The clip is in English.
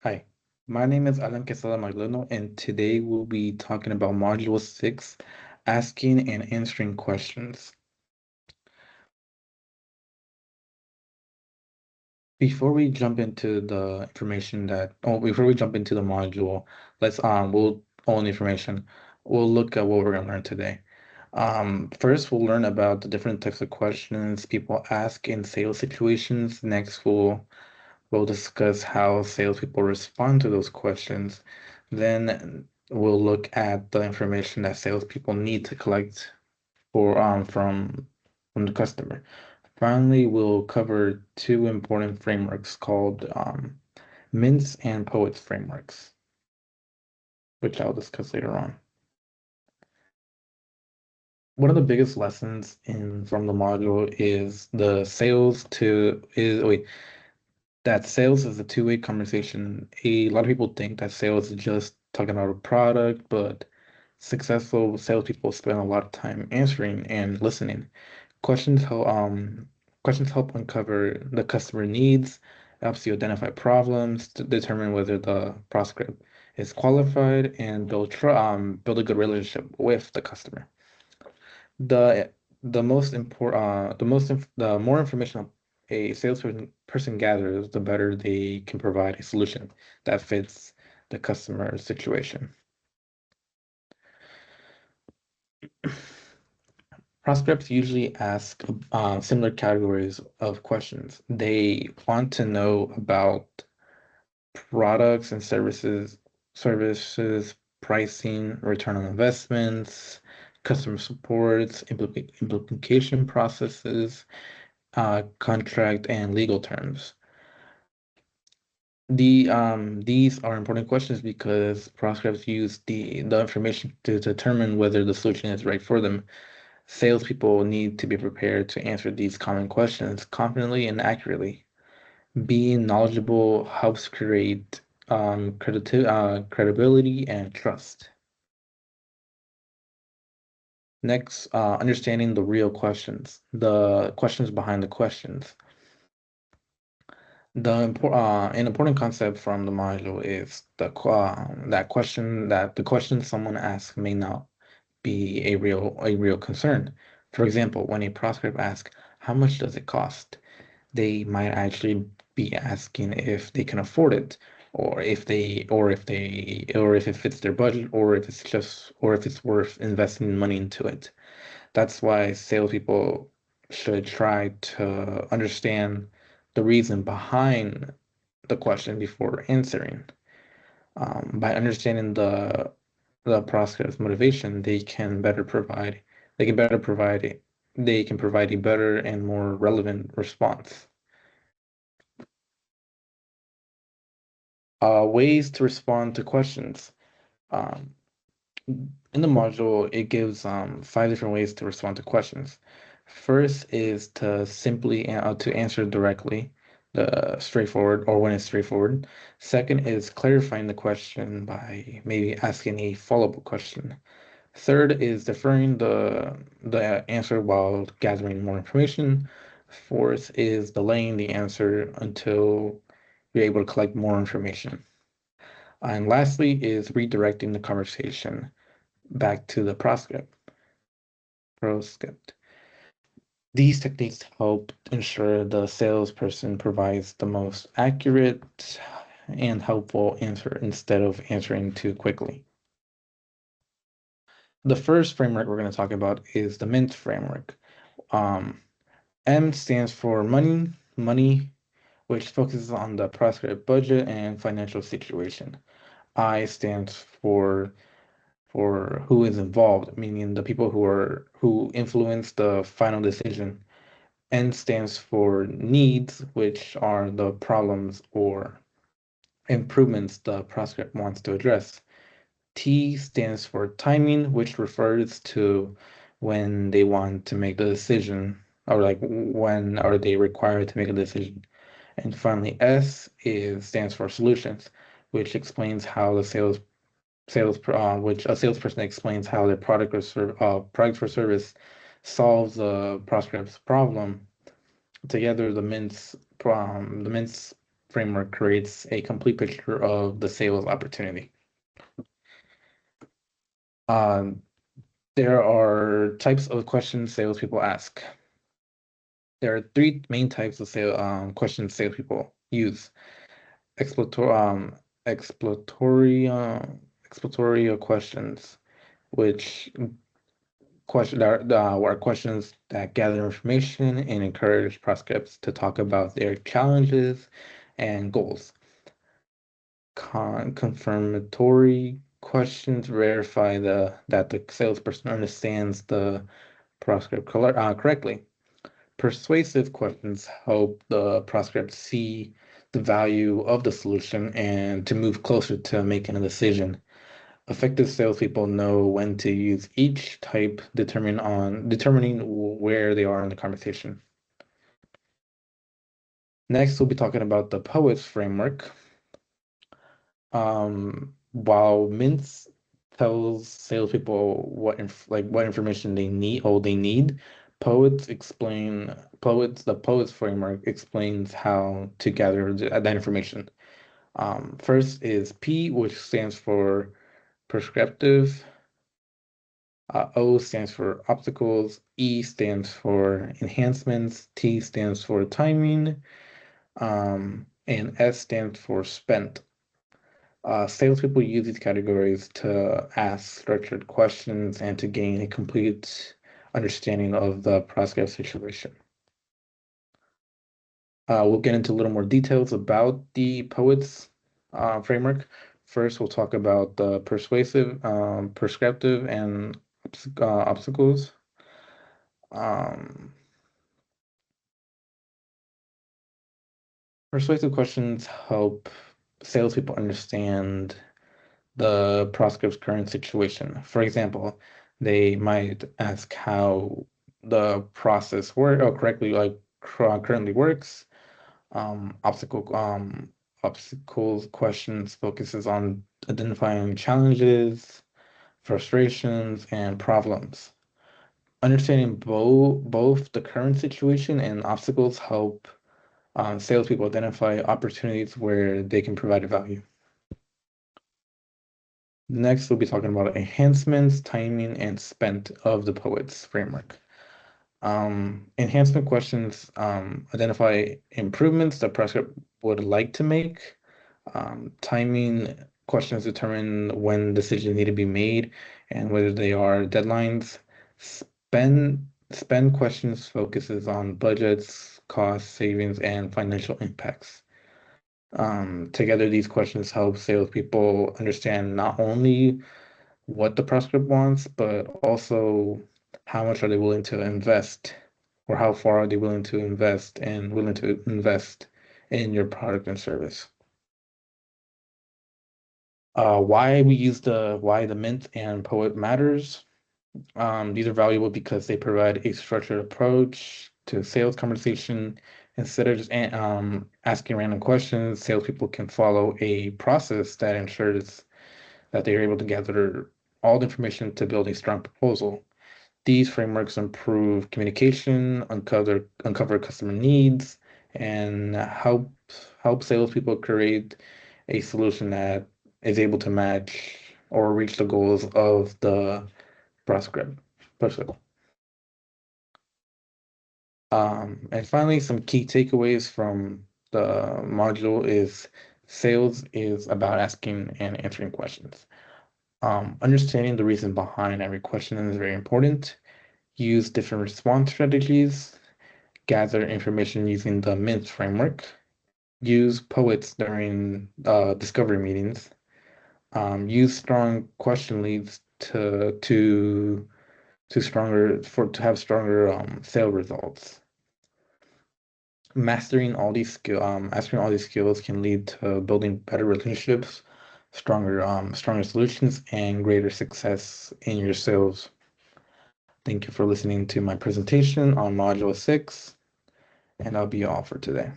Hi, my name is Alan Quesada Maglano, and today we'll be talking about Module 6, asking and answering questions. Before we jump into the before we jump into the module, we'll own information. We'll look at what we're gonna learn today. First, we'll learn about the different types of questions people ask in sales situations. Next, we'll discuss how salespeople respond to those questions. Then we'll look at the information that salespeople need to collect from the customer. Finally, we'll cover two important frameworks called Mintz and Poets frameworks, which I'll discuss later on. One of the biggest lessons in from the module is the sales to is wait that sales is a two-way conversation. A lot of people think that sales is just talking about a product, but successful salespeople spend a lot of time answering and listening. Questions help questions help uncover the customer needs, helps you identify problems, to determine whether the prospect is qualified, and build a good relationship with the customer. The the more information a salesperson gathers, the better they can provide a solution that fits the customer situation. Prospects usually ask similar categories of questions. They want to know about products and services, pricing, return on investments, customer supports, implementation processes, contract and legal terms. These are important questions because prospects use the information to determine whether the solution is right for them. Salespeople need to be prepared to answer these common questions confidently and accurately. Being knowledgeable helps create credibility and trust. Next, understanding the real questions, the questions behind the questions. An important concept from the module is that the question someone asks may not be a real concern. For example, when a prospect asks, "How much does it cost?" they might actually be asking if they can afford it, or if it fits their budget, or if it's worth investing money into it. That's why salespeople should try to understand the reason behind the question before answering. By understanding the prospect's motivation, they can better provide they can provide a better and more relevant response. Ways to respond to questions. Um, in the module, it gives 5 different ways to respond to questions. First is to answer directly, the straightforward or when it's straightforward. Second is clarifying the question by maybe asking a follow-up question. Third is deferring the answer while gathering more information. Fourth is delaying the answer until you're able to collect more information. And lastly is redirecting the conversation back to the prospect. These techniques help ensure the salesperson provides the most accurate and helpful answer instead of answering too quickly. The first framework we're going to talk about is the MINT framework. Um, M stands for money, which focuses on the prospect budget and financial situation. I stands for who is involved, meaning the people who influence the final decision. N stands for needs, which are the problems or improvements the prospect wants to address. T stands for timing, which refers to when they want to make the decision, or like when are they required to make a decision. And finally, stands for solutions, which explains how the which a salesperson explains how their product or service solves the prospect's problem. Together, the mints framework creates a complete picture of the sales opportunity. There are types of questions salespeople ask. There are three main types of questions salespeople use: exploratory, exploratory questions, which are questions that gather information and encourage prospects to talk about their challenges and goals. Confirmatory questions verify that the salesperson understands the prospect correctly. Persuasive questions help the prospect see the value of the solution and to move closer to making a decision. Effective salespeople know when to use each type, determining where they are in the conversation. Next, we'll be talking about the POETS framework. While Mintz tells salespeople what information they need, the POETS framework explains how to gather that information. First is P, which stands for prescriptive. O stands for obstacles, E stands for enhancements, T stands for timing, and S stands for spent. Salespeople use these categories to ask structured questions and to gain a complete understanding of the prospect situation. We'll get into a little more details about the POETS framework. First, we'll talk about the persuasive, prescriptive, and obstacles. Persuasive questions help salespeople understand the prospect's current situation. For example, they might ask how the process currently works. Obstacles questions focuses on identifying challenges, frustrations, and problems. Understanding both the current situation and obstacles help salespeople identify opportunities where they can provide value. Next, we'll be talking about enhancements, timing, and spent of the POETS framework. Enhancement questions identify improvements the prospect would like to make. Timing questions determine when decisions need to be made and whether they are deadlines. Spend questions focuses on budgets, cost savings, and financial impacts. Together, these questions help salespeople understand not only what the prospect wants, but also how much are they willing to invest, or how far are they willing to invest in your product and service. Why the Mint and Poet matters. These are valuable because they provide a structured approach to sales conversation. Instead of just asking random questions, salespeople can follow a process that ensures that they are able to gather all the information to build a strong proposal. These frameworks improve communication, uncover customer needs, and help salespeople create a solution that is able to match or reach the goals of the prospect. And finally, some key takeaways from the module is sales is about asking and answering questions. Understanding the reason behind every question is very important. Use different response strategies. Gather information using the Mint framework. Use poets during discovery meetings. Use strong question leads to have stronger sale results. Mastering all these skills can lead to building better relationships, stronger solutions, and greater success in your sales. Thank you for listening to my presentation on Module 6, and that'll be all for today.